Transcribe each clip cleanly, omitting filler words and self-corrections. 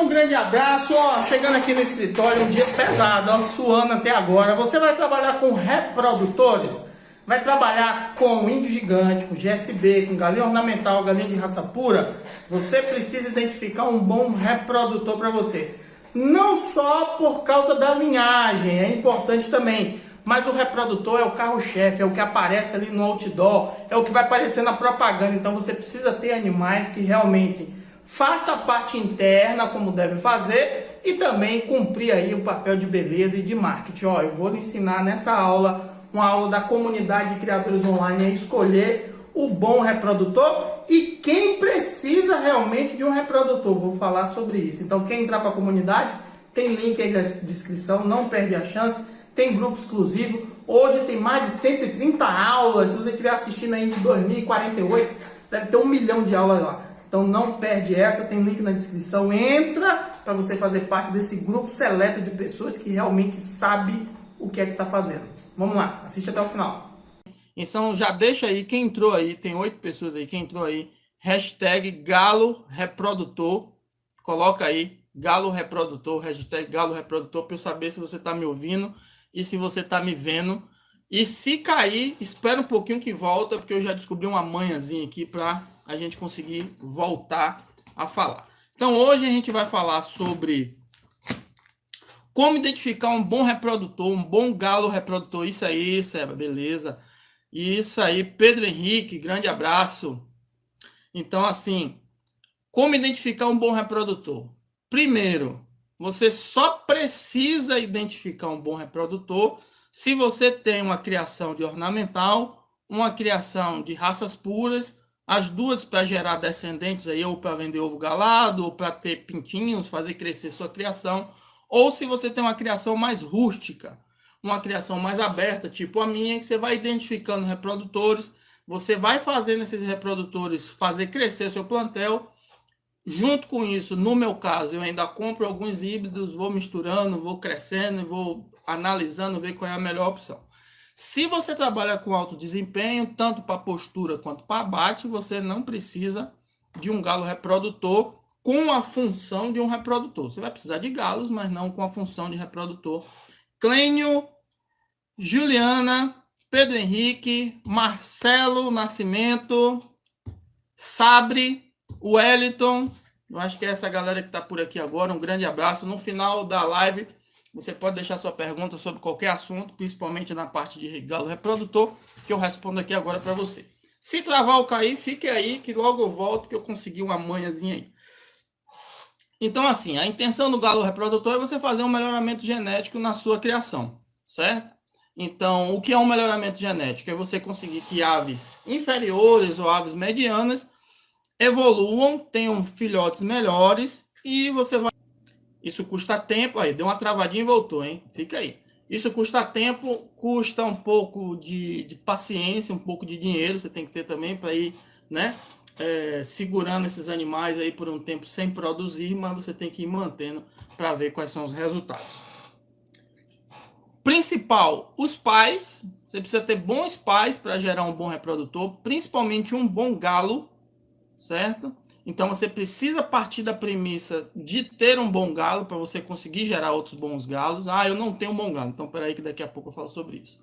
um grande abraço, ó, chegando aqui no escritório, um dia pesado, ó, suando até agora. Você vai trabalhar com reprodutores, vai trabalhar com índio gigante, com GSB, com galinha ornamental, galinha de raça pura. Você precisa identificar um bom reprodutor para você. Não só por causa da linhagem, é importante também, mas o reprodutor é o carro-chefe, é o que aparece ali no outdoor, é o que vai aparecer na propaganda. Então você precisa ter animais que realmente faça a parte interna como deve fazer e também cumprir aí o papel de beleza e de marketing. Ó, eu vou lhe ensinar nessa aula, uma aula da comunidade de criadores online, a escolher o bom reprodutor e quem precisa realmente de um reprodutor. Vou falar sobre isso. Então quem entrar para a comunidade, tem link aí na descrição, não perde a chance, tem grupo exclusivo. Hoje tem mais de 130 aulas, se você estiver assistindo aí de 2048, deve ter 1 milhão de aulas lá. Então não perde essa, tem link na descrição, entra para você fazer parte desse grupo seleto de pessoas que realmente sabe o que é que está fazendo. Vamos lá, assiste até o final. Então já deixa aí, quem entrou aí, tem 8 pessoas aí, quem entrou aí, hashtag Galo Reprodutor, coloca aí, Galo Reprodutor, hashtag Galo Reprodutor, para eu saber se você está me ouvindo e se você está me vendo. E se cair, espera um pouquinho que volta, porque eu já descobri uma manhãzinha aqui para a gente conseguir voltar a falar. Então hoje a gente vai falar sobre como identificar um bom reprodutor, um bom galo reprodutor. Isso aí, Seba, beleza. Isso aí, Pedro Henrique, grande abraço. Então assim, como identificar um bom reprodutor? Primeiro, você só precisa identificar um bom reprodutor se você tem uma criação de ornamental, uma criação de raças puras, as duas para gerar descendentes aí, ou para vender ovo galado, ou para ter pintinhos, fazer crescer sua criação, ou se você tem uma criação mais rústica, uma criação mais aberta, tipo a minha, que você vai identificando reprodutores, você vai fazendo esses reprodutores fazer crescer seu plantel. Junto com isso, no meu caso, eu ainda compro alguns híbridos, vou misturando, vou crescendo, vou analisando, ver qual é a melhor opção. Se você trabalha com alto desempenho, tanto para postura quanto para abate, você não precisa de um galo reprodutor com a função de um reprodutor. Você vai precisar de galos, mas não com a função de reprodutor. Clênio, Juliana, Pedro Henrique, Marcelo Nascimento, Sabre, Wellington, eu acho que é essa galera que está por aqui agora. Um grande abraço. No final da live, você pode deixar sua pergunta sobre qualquer assunto, principalmente na parte de galo reprodutor, que eu respondo aqui agora para você. Se travar ou cair, fique aí que logo eu volto, que eu consegui uma manhãzinha aí. Então assim, a intenção do galo reprodutor é você fazer um melhoramento genético na sua criação, certo? Então, o que é um melhoramento genético? É você conseguir que aves inferiores ou aves medianas evoluam, tenham filhotes melhores e você vai... Isso custa tempo, aí deu uma travadinha e voltou, hein? Fica aí. Isso custa tempo, custa um pouco de paciência, um pouco de dinheiro, você tem que ter também para ir, né? Segurando esses animais aí por um tempo sem produzir, mas você tem que ir mantendo para ver quais são os resultados. Principal, os pais. Você precisa ter bons pais para gerar um bom reprodutor, principalmente um bom galo, certo? Então você precisa partir da premissa de ter um bom galo para você conseguir gerar outros bons galos. Ah, eu não tenho um bom galo. Então peraí que daqui a pouco eu falo sobre isso.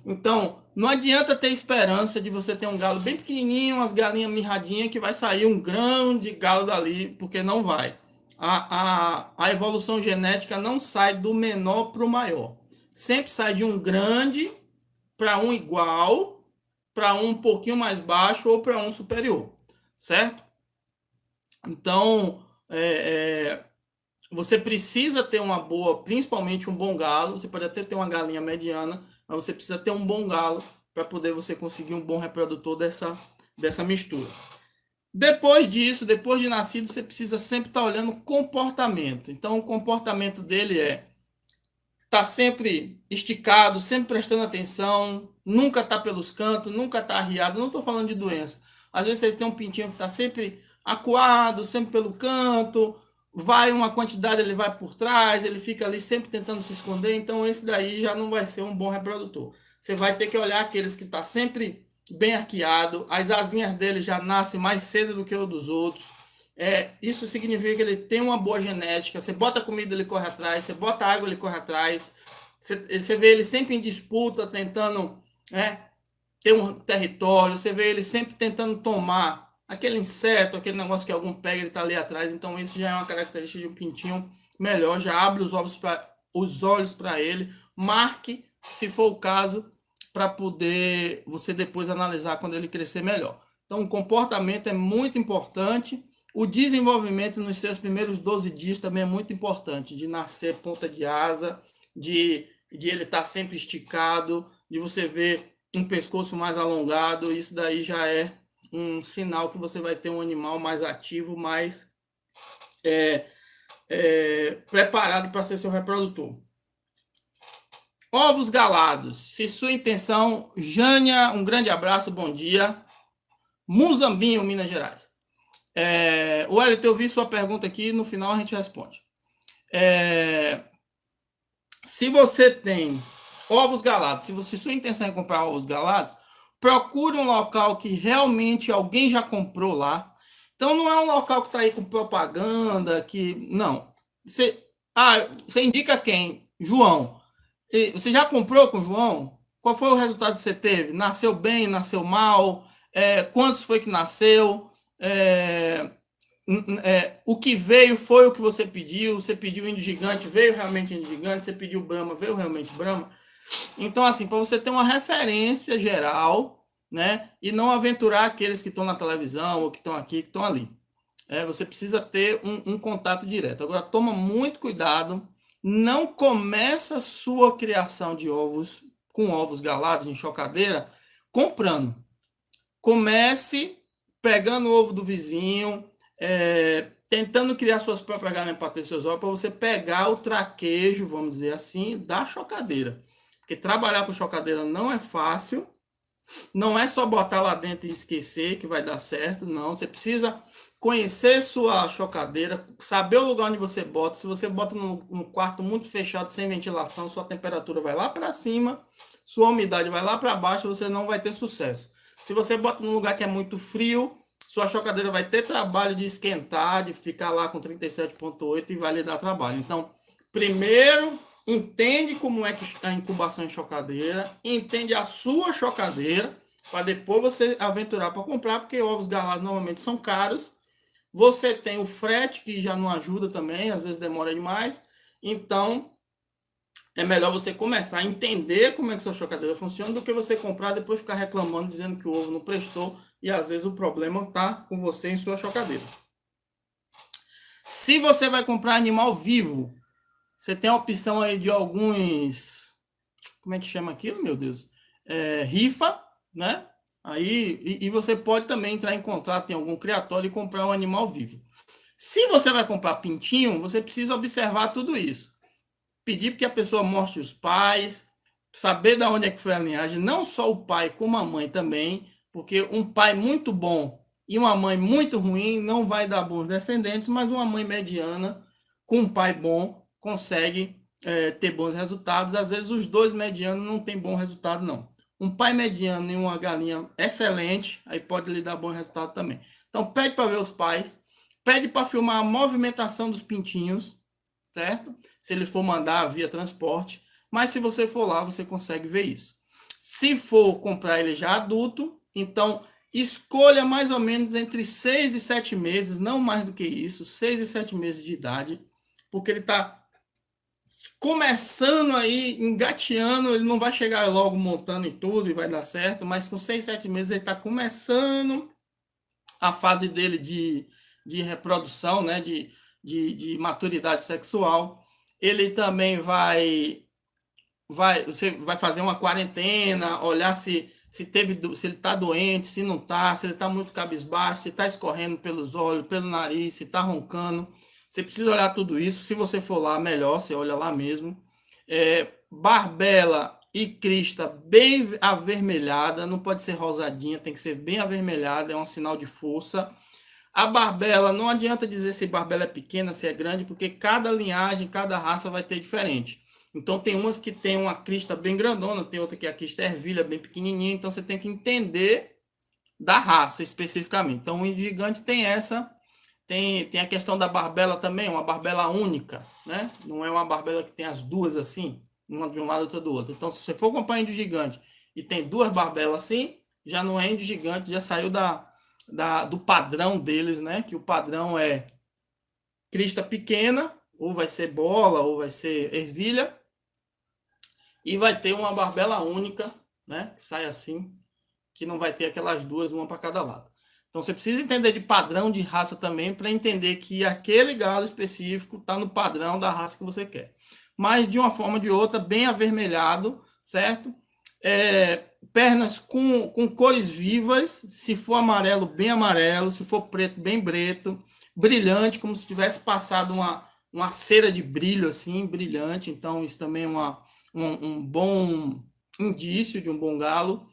Então não adianta ter esperança de você ter um galo bem pequenininho, umas galinhas mirradinhas que vai sair um grande galo dali, porque não vai. A evolução genética não sai do menor para o maior. Sempre sai de um grande para um igual, para um pouquinho mais baixo ou para um superior. Certo? Então, você precisa ter uma boa, principalmente um bom galo. Você pode até ter uma galinha mediana, mas você precisa ter um bom galo para poder você conseguir um bom reprodutor dessa mistura. Depois disso, depois de nascido, você precisa sempre estar olhando o comportamento. Então, o comportamento dele tá sempre esticado, sempre prestando atenção, nunca tá pelos cantos, nunca tá arriado. Não estou falando de doença. Às vezes você tem um pintinho que está sempre acuado, sempre pelo canto, vai uma quantidade, ele vai por trás, ele fica ali sempre tentando se esconder. Então esse daí já não vai ser um bom reprodutor. Você vai ter que olhar aqueles que tá sempre bem arqueado, as asinhas dele já nascem mais cedo do que o dos outros. Isso significa que ele tem uma boa genética. Você bota comida, ele corre atrás. Você bota água, ele corre atrás. Você vê ele sempre em disputa, tentando, né, ter um território. Você vê ele sempre tentando tomar aquele inseto, aquele negócio que algum pega, ele está ali atrás. Então isso já é uma característica de um pintinho melhor. Já abre os olhos para ele. Marque, se for o caso, para poder você depois analisar quando ele crescer melhor. Então o comportamento é muito importante. O desenvolvimento nos seus primeiros 12 dias também é muito importante, de nascer ponta de asa, de ele estar sempre esticado, de você ver um pescoço mais alongado. Isso daí já é um sinal que você vai ter um animal mais ativo, mais preparado para ser seu reprodutor. Ovos galados. Se sua intenção, Jânia, um grande abraço, bom dia. Muzambinho, Minas Gerais. Wellington, eu vi sua pergunta aqui, no final a gente responde. Se você tem ovos galados, se sua intenção é comprar ovos galados, procure um local que realmente alguém já comprou lá. Então não é um local que está aí com propaganda, que não. Você indica quem? João. Você já comprou com o João? Qual foi o resultado que você teve? Nasceu bem, nasceu mal? Quantos foi que nasceu? O que veio foi o que você pediu. Você pediu índio gigante, veio realmente índio gigante. Você pediu Brahma, veio realmente Brahma. Então, assim, para você ter uma referência geral, né, e não aventurar aqueles que estão na televisão ou que estão aqui, que estão ali. Você precisa ter um contato direto. Agora, toma muito cuidado. Não começa a sua criação de ovos com ovos galados em chocadeira comprando. Comece pegando o ovo do vizinho, tentando criar suas próprias galinhas para ter seus ovos, para você pegar o traquejo, vamos dizer assim, da chocadeira. Porque trabalhar com chocadeira não é fácil. Não é só botar lá dentro e esquecer que vai dar certo, não. Você precisa conhecer sua chocadeira, saber o lugar onde você bota. Se você bota num quarto muito fechado, sem ventilação, sua temperatura vai lá para cima, sua umidade vai lá para baixo, você não vai ter sucesso. Se você bota num lugar que é muito frio, sua chocadeira vai ter trabalho de esquentar, de ficar lá com 37,8 e vai lhe dar trabalho. Então, primeiro, entende como é que a incubação em chocadeira, entende a sua chocadeira, para depois você aventurar para comprar, porque ovos galados normalmente são caros. Você tem o frete, que já não ajuda também, às vezes demora demais. Então, é melhor você começar a entender como é que sua chocadeira funciona do que você comprar e depois ficar reclamando, dizendo que o ovo não prestou, e às vezes o problema está com você em sua chocadeira. Se você vai comprar animal vivo, você tem a opção aí de alguns... Como é que chama aquilo, meu Deus? Rifa, né? Aí, e você pode também entrar em contato em algum criatório e comprar um animal vivo. Se você vai comprar pintinho, você precisa observar tudo isso. Pedir que a pessoa mostre os pais, saber de onde é que foi a linhagem, não só o pai, como a mãe também, porque um pai muito bom e uma mãe muito ruim não vai dar bons descendentes, mas uma mãe mediana com um pai bom consegue ter bons resultados. Às vezes os dois medianos não têm bom resultado, não. Um pai mediano e uma galinha excelente, aí pode lhe dar bom resultado também. Então pede para ver os pais, pede para filmar a movimentação dos pintinhos, certo? Se ele for mandar via transporte, mas se você for lá, você consegue ver isso. Se for comprar ele já adulto, então escolha mais ou menos entre 6 e 7 meses, não mais do que isso, 6 e 7 meses de idade, porque ele está começando aí, engateando, ele não vai chegar logo montando em tudo e vai dar certo, mas com 6, 7 meses ele está começando a fase dele de reprodução, né, de maturidade sexual. Ele também você vai fazer uma quarentena, olhar se ele está doente, se não está, se ele está muito cabisbaixo, se está escorrendo pelos olhos, pelo nariz, se está roncando. Você precisa olhar tudo isso. Se você for lá, melhor, você olha lá mesmo. Barbela e crista bem avermelhada, não pode ser rosadinha, tem que ser bem avermelhada, é um sinal de força. A barbela, não adianta dizer se barbela é pequena, se é grande, porque cada linhagem, cada raça vai ter diferente. Então tem umas que tem uma crista bem grandona, tem outra que a crista é ervilha, bem pequenininha, então você tem que entender da raça especificamente. Então o índio gigante tem essa Tem a questão da barbela também, uma barbela única, né? Não é uma barbela que tem as duas assim, uma de um lado e outra do outro. Então, se você for comprar índio gigante e tem duas barbelas assim, já não é índio gigante, já saiu do padrão deles, né? Que o padrão é crista pequena, ou vai ser bola, ou vai ser ervilha, e vai ter uma barbela única, né? Que sai assim, que não vai ter aquelas duas, uma para cada lado. Então você precisa entender de padrão de raça também para entender que aquele galo específico está no padrão da raça que você quer. Mas de uma forma ou de outra, bem avermelhado, certo? Pernas com cores vivas, se for amarelo, bem amarelo, se for preto, bem preto, brilhante, como se tivesse passado uma cera de brilho assim, brilhante. Então isso também é um bom indício de um bom galo.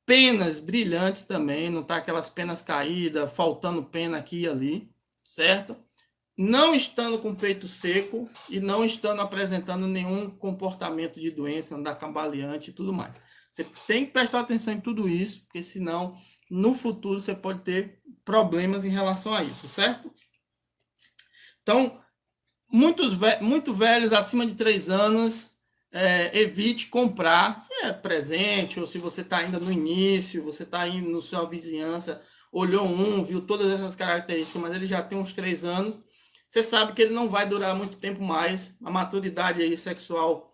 Penas brilhantes também, não tá aquelas penas caídas, faltando pena aqui e ali, certo? Não estando com o peito seco e não estando apresentando nenhum comportamento de doença, andar cambaleante e tudo mais. Você tem que prestar atenção em tudo isso, porque senão no futuro você pode ter problemas em relação a isso, certo? Então, muito velhos, acima de 3 anos, evite comprar, se é presente ou se você está ainda no início, você está indo na sua vizinhança, olhou viu todas essas características, mas ele já tem uns 3 anos, você sabe que ele não vai durar muito tempo mais, a maturidade aí sexual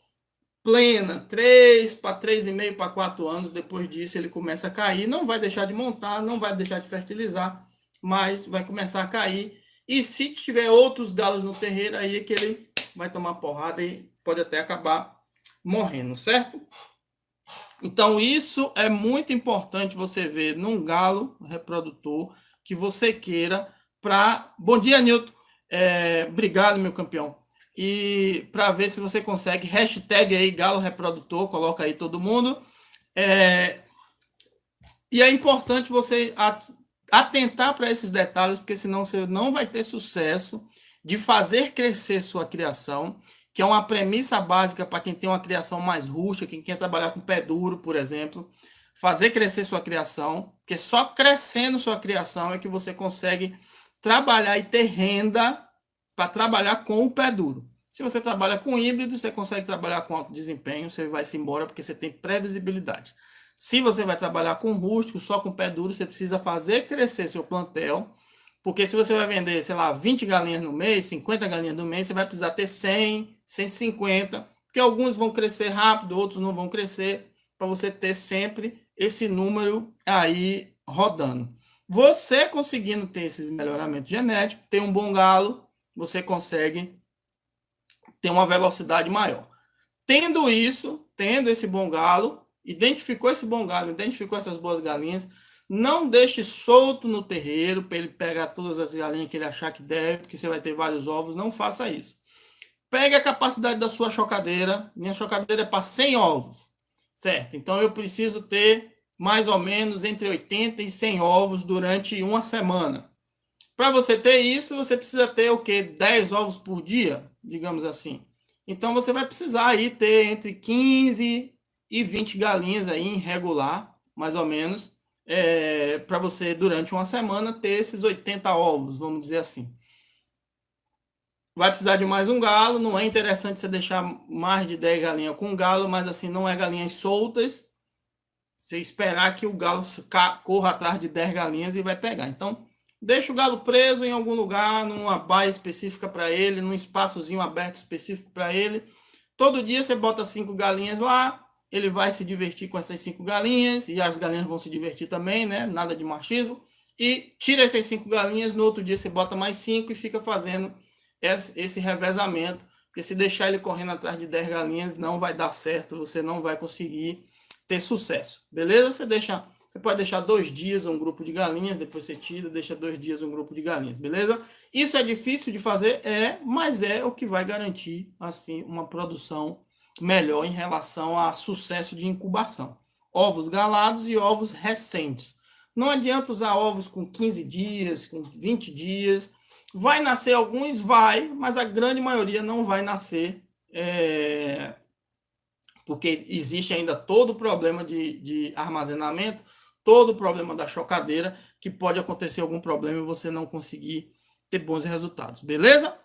plena, 3 para 3,5 para 4 anos, depois disso ele começa a cair, não vai deixar de montar, não vai deixar de fertilizar, mas vai começar a cair. E se tiver outros galos no terreiro, aí é que ele vai tomar porrada e pode até acabar morrendo, certo? Então isso é muito importante você ver num galo reprodutor que você queira para... Bom dia, Nilton. Obrigado, meu campeão. E para ver se você consegue, hashtag aí galo reprodutor, coloca aí todo mundo. E é importante você atentar para esses detalhes, porque senão você não vai ter sucesso de fazer crescer sua criação, que é uma premissa básica para quem tem uma criação mais rústica, quem quer trabalhar com pé duro, por exemplo. Fazer crescer sua criação, porque só crescendo sua criação é que você consegue trabalhar e ter renda para trabalhar com o pé duro. Se você trabalha com híbrido, você consegue trabalhar com alto desempenho, você vai se embora porque você tem previsibilidade. Se você vai trabalhar com rústico, só com pé duro, você precisa fazer crescer seu plantel, porque se você vai vender, sei lá, 20 galinhas no mês, 50 galinhas no mês, você vai precisar ter 100, 150, porque alguns vão crescer rápido, outros não vão crescer, para você ter sempre esse número aí rodando. Você conseguindo ter esse melhoramento genético, ter um bom galo, você consegue ter uma velocidade maior. Tendo isso, tendo esse bom galo, identificou esse bom galo, identificou essas boas galinhas, não deixe solto no terreiro para ele pegar todas as galinhas que ele achar que deve, porque você vai ter vários ovos, não faça isso. Pegue a capacidade da sua chocadeira, minha chocadeira é para 100 ovos, certo? Então eu preciso ter mais ou menos entre 80 e 100 ovos durante uma semana. Para você ter isso, você precisa ter o quê? 10 ovos por dia, digamos assim. Então você vai precisar aí ter entre 15 e 20 galinhas aí em regular, mais ou menos, para você durante uma semana ter esses 80 ovos, vamos dizer assim. Vai precisar de mais um galo, não é interessante você deixar mais de 10 galinhas com galo, mas assim, não é galinhas soltas. Você esperar que o galo corra atrás de 10 galinhas e vai pegar. Então, deixa o galo preso em algum lugar, numa baia específica para ele, num espaçozinho aberto específico para ele. Todo dia você bota 5 galinhas lá, ele vai se divertir com essas 5 galinhas, e as galinhas vão se divertir também, né? Nada de machismo. E tira essas 5 galinhas, no outro dia você bota mais 5 e fica fazendo esse revezamento. Porque se deixar ele correndo atrás de 10 galinhas, não vai dar certo, você não vai conseguir ter sucesso, beleza? Você pode deixar 2 dias um grupo de galinhas, depois você tira, deixa 2 dias um grupo de galinhas, beleza? Isso é difícil de fazer, mas é o que vai garantir, assim, uma produção melhor em relação a sucesso de incubação. Ovos galados e ovos recentes. Não adianta usar ovos com 15 dias, com 20 dias. Vai nascer alguns? Vai, mas a grande maioria não vai nascer, porque existe ainda todo o problema de armazenamento, todo o problema da chocadeira, que pode acontecer algum problema e você não conseguir ter bons resultados, beleza?